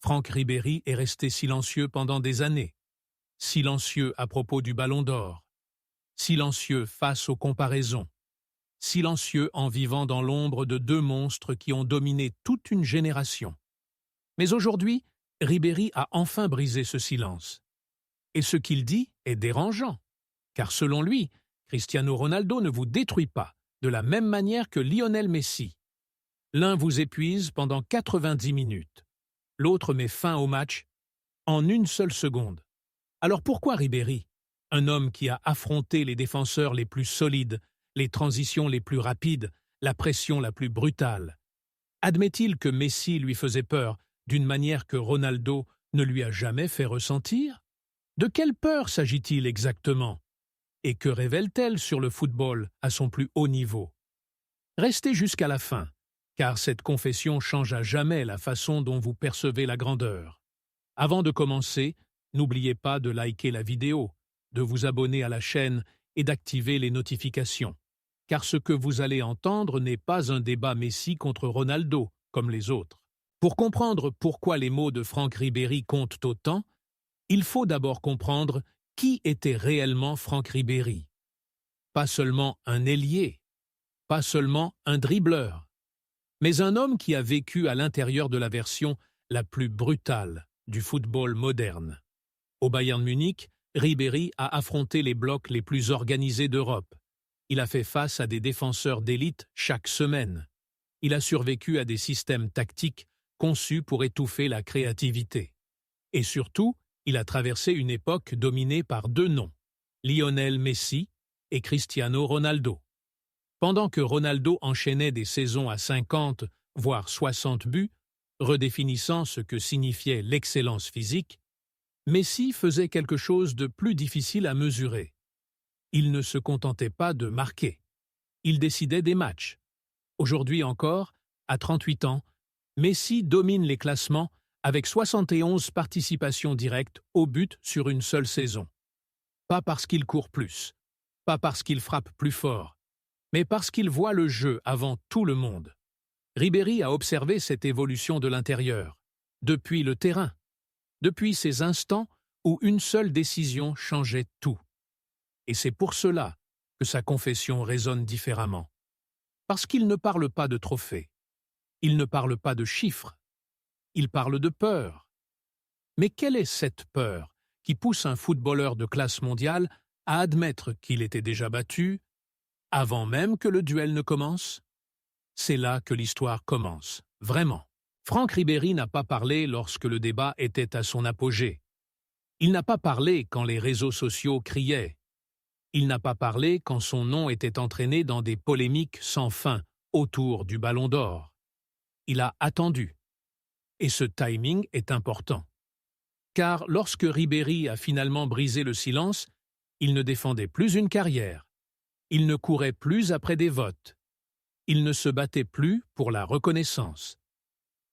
Franck Ribéry est resté silencieux pendant des années. Silencieux à propos du Ballon d'Or. Silencieux face aux comparaisons. Silencieux en vivant dans l'ombre de deux monstres qui ont dominé toute une génération. Mais aujourd'hui, Ribéry a enfin brisé ce silence. Et ce qu'il dit est dérangeant, car selon lui, Cristiano Ronaldo ne vous détruit pas, de la même manière que Lionel Messi. L'un vous épuise pendant 90 minutes. L'autre met fin au match en une seule seconde. Alors pourquoi Ribéry, un homme qui a affronté les défenseurs les plus solides, les transitions les plus rapides, la pression la plus brutale, admet-il que Messi lui faisait peur d'une manière que Ronaldo ne lui a jamais fait ressentir? De quelle peur s'agit-il exactement? Et que révèle-t-elle sur le football à son plus haut niveau? Restez jusqu'à la fin, car cette confession change à jamais la façon dont vous percevez la grandeur. Avant de commencer, n'oubliez pas de liker la vidéo, de vous abonner à la chaîne et d'activer les notifications. Car ce que vous allez entendre n'est pas un débat Messi contre Ronaldo, comme les autres. Pour comprendre pourquoi les mots de Franck Ribéry comptent autant, il faut d'abord comprendre qui était réellement Franck Ribéry. Pas seulement un ailier, pas seulement un dribbleur, mais un homme qui a vécu à l'intérieur de la version la plus brutale du football moderne. Au Bayern Munich, Ribéry a affronté les blocs les plus organisés d'Europe. Il a fait face à des défenseurs d'élite chaque semaine. Il a survécu à des systèmes tactiques conçus pour étouffer la créativité. Et surtout, il a traversé une époque dominée par deux noms, Lionel Messi et Cristiano Ronaldo. Pendant que Ronaldo enchaînait des saisons à 50, voire 60 buts, redéfinissant ce que signifiait l'excellence physique, Messi faisait quelque chose de plus difficile à mesurer. Il ne se contentait pas de marquer. Il décidait des matchs. Aujourd'hui encore, à 38 ans, Messi domine les classements avec 71 participations directes au but sur une seule saison. Pas parce qu'il court plus, pas parce qu'il frappe plus fort, mais parce qu'il voit le jeu avant tout le monde. Ribéry a observé cette évolution de l'intérieur, depuis le terrain, depuis ces instants où une seule décision changeait tout. Et c'est pour cela que sa confession résonne différemment. Parce qu'il ne parle pas de trophées, il ne parle pas de chiffres, il parle de peur. Mais quelle est cette peur qui pousse un footballeur de classe mondiale à admettre qu'il était déjà battu avant même que le duel ne commence? C'est là que l'histoire commence, vraiment. Franck Ribéry n'a pas parlé lorsque le débat était à son apogée. Il n'a pas parlé quand les réseaux sociaux criaient. Il n'a pas parlé quand son nom était entraîné dans des polémiques sans fin autour du Ballon d'Or. Il a attendu. Et ce timing est important. Car lorsque Ribéry a finalement brisé le silence, il ne défendait plus une carrière. Il ne courait plus après des votes. Il ne se battait plus pour la reconnaissance.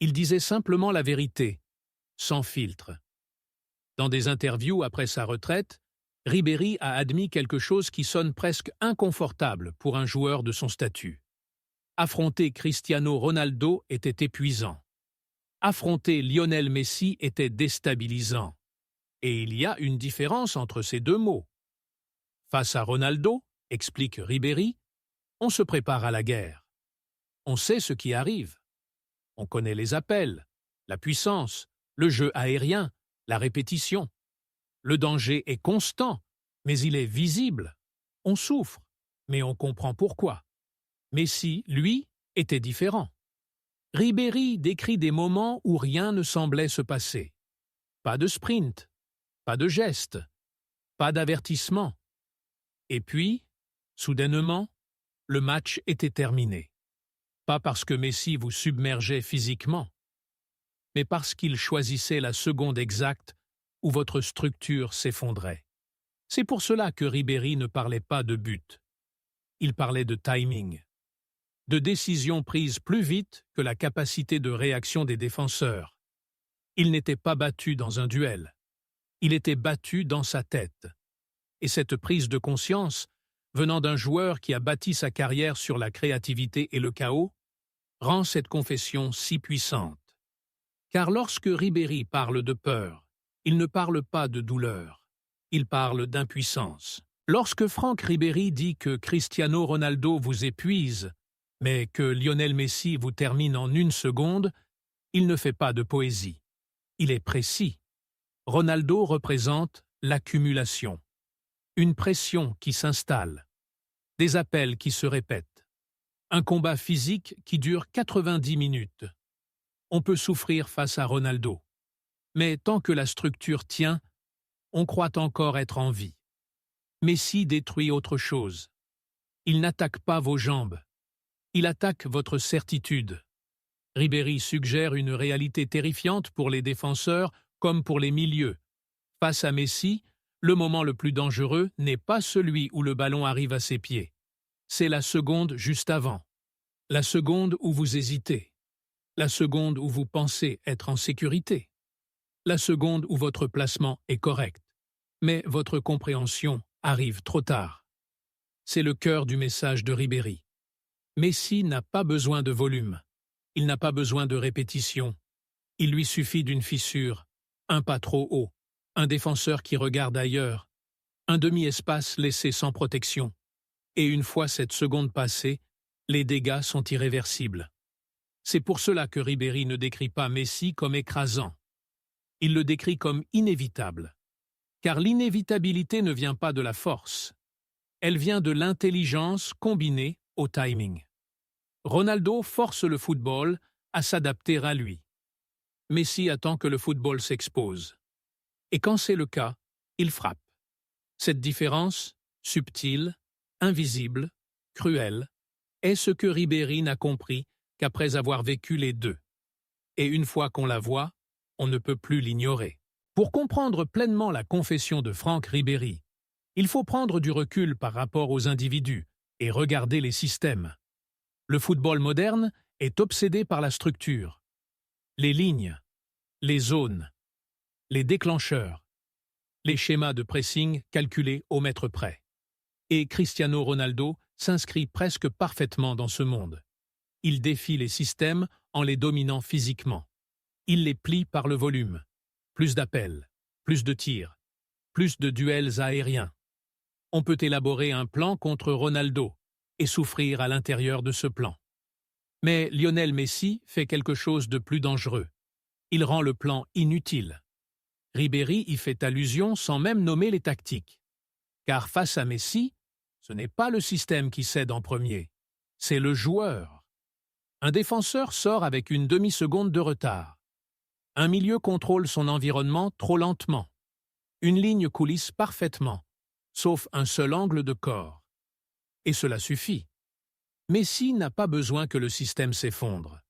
Il disait simplement la vérité, sans filtre. Dans des interviews après sa retraite, Ribéry a admis quelque chose qui sonne presque inconfortable pour un joueur de son statut. Affronter Cristiano Ronaldo était épuisant. Affronter Lionel Messi était déstabilisant. Et il y a une différence entre ces deux mots. Face à Ronaldo, explique Ribéry, on se prépare à la guerre. On sait ce qui arrive. On connaît les appels, la puissance, le jeu aérien, la répétition. Le danger est constant, mais il est visible. On souffre, mais on comprend pourquoi. Messi, lui, était différent. Ribéry décrit des moments où rien ne semblait se passer. Pas de sprint, pas de geste, pas d'avertissement. Et puis, soudainement, le match était terminé. Pas parce que Messi vous submergeait physiquement, mais parce qu'il choisissait la seconde exacte où votre structure s'effondrait. C'est pour cela que Ribéry ne parlait pas de but. Il parlait de timing, de décisions prises plus vite que la capacité de réaction des défenseurs. Il n'était pas battu dans un duel. Il était battu dans sa tête. Et cette prise de conscience, venant d'un joueur qui a bâti sa carrière sur la créativité et le chaos, rend cette confession si puissante. Car lorsque Ribéry parle de peur, il ne parle pas de douleur, il parle d'impuissance. Lorsque Franck Ribéry dit que Cristiano Ronaldo vous épuise, mais que Lionel Messi vous termine en 1 seconde, il ne fait pas de poésie. Il est précis. Ronaldo représente l'accumulation, une pression qui s'installe, des appels qui se répètent, un combat physique qui dure 90 minutes. On peut souffrir face à Ronaldo, mais tant que la structure tient, on croit encore être en vie. Messi détruit autre chose. Il n'attaque pas vos jambes, il attaque votre certitude. Ribéry suggère une réalité terrifiante pour les défenseurs comme pour les milieux. Face à Messi, le moment le plus dangereux n'est pas celui où le ballon arrive à ses pieds. C'est la seconde juste avant. La seconde où vous hésitez. La seconde où vous pensez être en sécurité. La seconde où votre placement est correct. Mais votre compréhension arrive trop tard. C'est le cœur du message de Ribéry. Messi n'a pas besoin de volume. Il n'a pas besoin de répétition. Il lui suffit d'une fissure, un pas trop haut, un défenseur qui regarde ailleurs, un demi-espace laissé sans protection. Et une fois cette seconde passée, les dégâts sont irréversibles. C'est pour cela que Ribéry ne décrit pas Messi comme écrasant. Il le décrit comme inévitable. Car l'inévitabilité ne vient pas de la force. Elle vient de l'intelligence combinée au timing. Ronaldo force le football à s'adapter à lui. Messi attend que le football s'expose. Et quand c'est le cas, il frappe. Cette différence, subtile, invisible, cruelle, est ce que Ribéry n'a compris qu'après avoir vécu les deux. Et une fois qu'on la voit, on ne peut plus l'ignorer. Pour comprendre pleinement la confession de Franck Ribéry, il faut prendre du recul par rapport aux individus et regarder les systèmes. Le football moderne est obsédé par la structure, les lignes, les zones, les déclencheurs, les schémas de pressing calculés au mètre près. Et Cristiano Ronaldo s'inscrit presque parfaitement dans ce monde. Il défie les systèmes en les dominant physiquement. Il les plie par le volume. Plus d'appels, plus de tirs, plus de duels aériens. On peut élaborer un plan contre Ronaldo et souffrir à l'intérieur de ce plan. Mais Lionel Messi fait quelque chose de plus dangereux. Il rend le plan inutile. Ribéry y fait allusion sans même nommer les tactiques. Car face à Messi, ce n'est pas le système qui cède en premier, c'est le joueur. Un défenseur sort avec une demi-seconde de retard. Un milieu contrôle son environnement trop lentement. Une ligne coulisse parfaitement, sauf un seul angle de corps. Et cela suffit. Messi n'a pas besoin que le système s'effondre.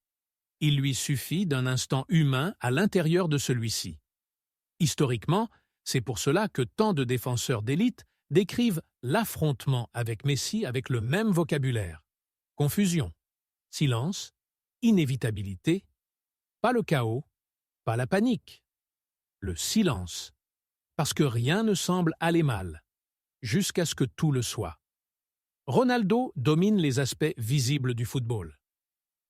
Il lui suffit d'un instant humain à l'intérieur de celui-ci. Historiquement, c'est pour cela que tant de défenseurs d'élite décrivent l'affrontement avec Messi avec le même vocabulaire. Confusion, silence, inévitabilité, pas le chaos, pas la panique, le silence, parce que rien ne semble aller mal, jusqu'à ce que tout le soit. Ronaldo domine les aspects visibles du football.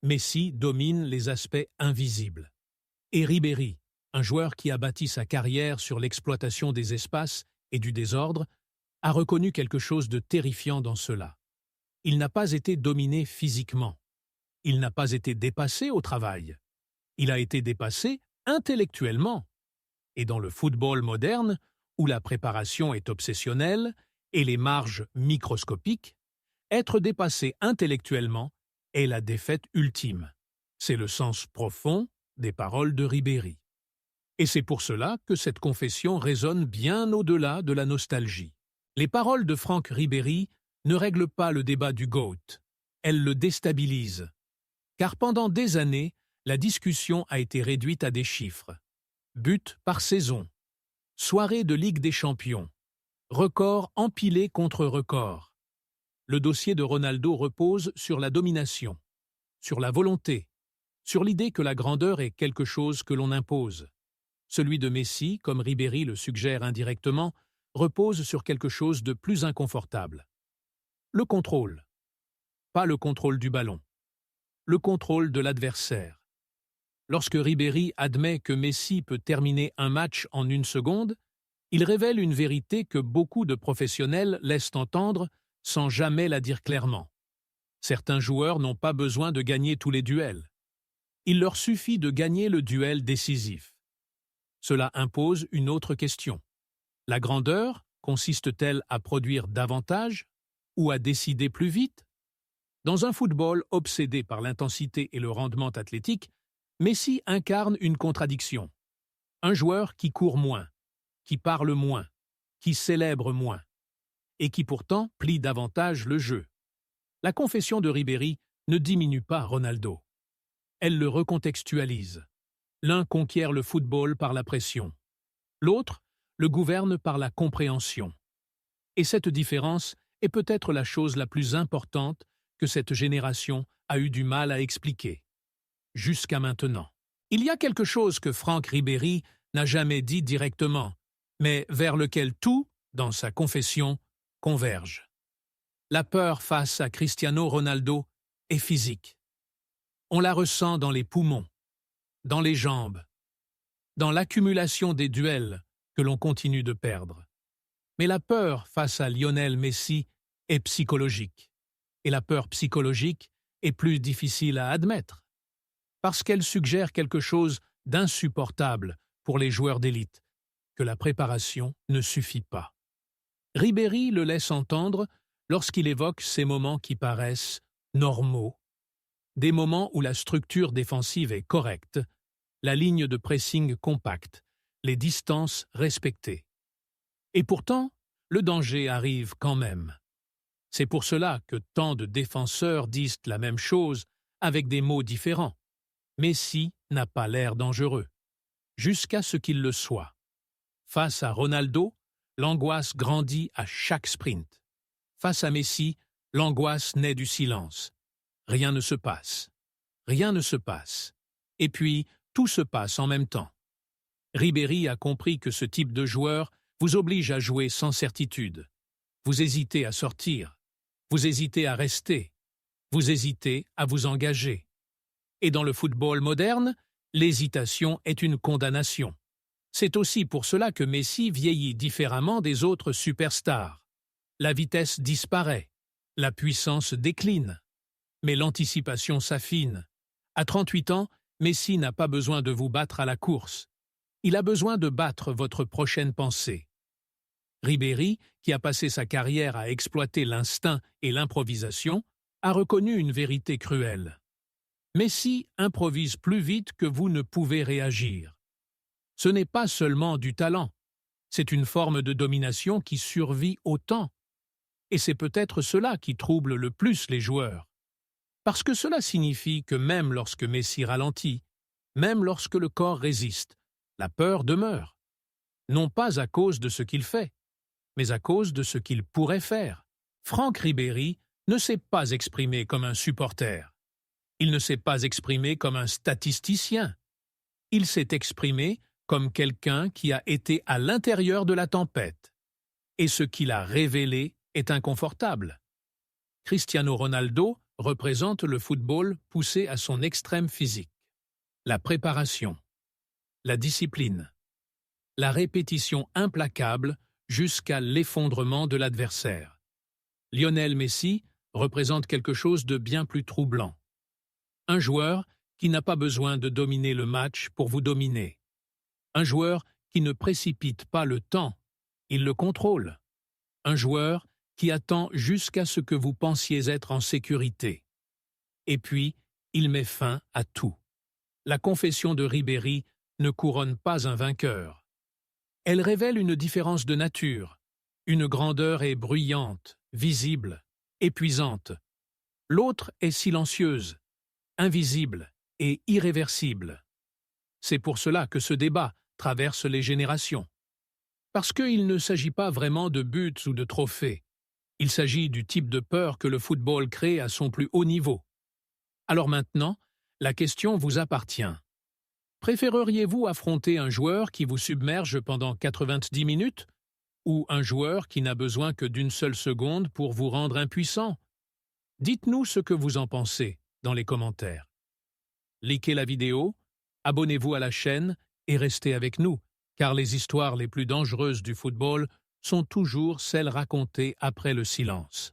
Messi domine les aspects invisibles. Et Ribéry, un joueur qui a bâti sa carrière sur l'exploitation des espaces et du désordre, a reconnu quelque chose de terrifiant dans cela. Il n'a pas été dominé physiquement. Il n'a pas été dépassé au travail. Il a été dépassé intellectuellement. Et dans le football moderne, où la préparation est obsessionnelle et les marges microscopiques, être dépassé intellectuellement est la défaite ultime. C'est le sens profond des paroles de Ribéry. Et c'est pour cela que cette confession résonne bien au-delà de la nostalgie. Les paroles de Franck Ribéry ne règlent pas le débat du GOAT. Elles le déstabilisent. Car pendant des années, la discussion a été réduite à des chiffres. Buts par saison, soirée de Ligue des Champions, record empilé contre record. Le dossier de Ronaldo repose sur la domination, sur la volonté, sur l'idée que la grandeur est quelque chose que l'on impose. Celui de Messi, comme Ribéry le suggère indirectement, repose sur quelque chose de plus inconfortable. Le contrôle. Pas le contrôle du ballon. Le contrôle de l'adversaire. Lorsque Ribéry admet que Messi peut terminer un match en 1 seconde, il révèle une vérité que beaucoup de professionnels laissent entendre sans jamais la dire clairement. Certains joueurs n'ont pas besoin de gagner tous les duels. Il leur suffit de gagner le duel décisif. Cela impose une autre question. La grandeur consiste-t-elle à produire davantage ou à décider plus vite? Dans un football obsédé par l'intensité et le rendement athlétique, Messi incarne une contradiction. Un joueur qui court moins, qui parle moins, qui célèbre moins, et qui pourtant plie davantage le jeu. La confession de Ribéry ne diminue pas Ronaldo. Elle le recontextualise. L'un conquiert le football par la pression. L'autre le gouverne par la compréhension. Et cette différence est peut-être la chose la plus importante que cette génération a eu du mal à expliquer. Jusqu'à maintenant. Il y a quelque chose que Franck Ribéry n'a jamais dit directement, mais vers lequel tout, dans sa confession, converge. La peur face à Cristiano Ronaldo est physique. On la ressent dans les poumons, dans les jambes, dans l'accumulation des duels que l'on continue de perdre. Mais la peur face à Lionel Messi est psychologique. Et la peur psychologique est plus difficile à admettre, parce qu'elle suggère quelque chose d'insupportable pour les joueurs d'élite, que la préparation ne suffit pas. Ribéry le laisse entendre lorsqu'il évoque ces moments qui paraissent normaux, des moments où la structure défensive est correcte, la ligne de pressing compacte, les distances respectées. Et pourtant, le danger arrive quand même. C'est pour cela que tant de défenseurs disent la même chose avec des mots différents. Messi n'a pas l'air dangereux, jusqu'à ce qu'il le soit. Face à Ronaldo, l'angoisse grandit à chaque sprint. Face à Messi, l'angoisse naît du silence. Rien ne se passe. Rien ne se passe. Et puis, tout se passe en même temps. Ribéry a compris que ce type de joueur vous oblige à jouer sans certitude. Vous hésitez à sortir. Vous hésitez à rester. Vous hésitez à vous engager. Et dans le football moderne, l'hésitation est une condamnation. C'est aussi pour cela que Messi vieillit différemment des autres superstars. La vitesse disparaît, la puissance décline, mais l'anticipation s'affine. À 38 ans, Messi n'a pas besoin de vous battre à la course. Il a besoin de battre votre prochaine pensée. Ribéry, qui a passé sa carrière à exploiter l'instinct et l'improvisation, a reconnu une vérité cruelle. Messi improvise plus vite que vous ne pouvez réagir. Ce n'est pas seulement du talent, c'est une forme de domination qui survit au temps. Et c'est peut-être cela qui trouble le plus les joueurs. Parce que cela signifie que même lorsque Messi ralentit, même lorsque le corps résiste, la peur demeure. Non pas à cause de ce qu'il fait, mais à cause de ce qu'il pourrait faire. Franck Ribéry ne s'est pas exprimé comme un supporter. Il ne s'est pas exprimé comme un statisticien. Il s'est exprimé comme quelqu'un qui a été à l'intérieur de la tempête. Et ce qu'il a révélé est inconfortable. Cristiano Ronaldo représente le football poussé à son extrême physique. La préparation, la discipline, la répétition implacable jusqu'à l'effondrement de l'adversaire. Lionel Messi représente quelque chose de bien plus troublant. Un joueur qui n'a pas besoin de dominer le match pour vous dominer. Un joueur qui ne précipite pas le temps, il le contrôle. Un joueur qui attend jusqu'à ce que vous pensiez être en sécurité. Et puis, il met fin à tout. La confession de Ribéry ne couronne pas un vainqueur. Elle révèle une différence de nature. Une grandeur est bruyante, visible, épuisante. L'autre est silencieuse, invisible et irréversible. C'est pour cela que ce débat traverse les générations. Parce qu'il ne s'agit pas vraiment de buts ou de trophées. Il s'agit du type de peur que le football crée à son plus haut niveau. Alors maintenant, la question vous appartient. Préféreriez-vous affronter un joueur qui vous submerge pendant 90 minutes ou un joueur qui n'a besoin que d'une seule seconde pour vous rendre impuissant? Dites-nous ce que vous en pensez dans les commentaires. Likez la vidéo, Abonnez-vous à la chaîne et restez avec nous, car les histoires les plus dangereuses du football sont toujours celles racontées après le silence.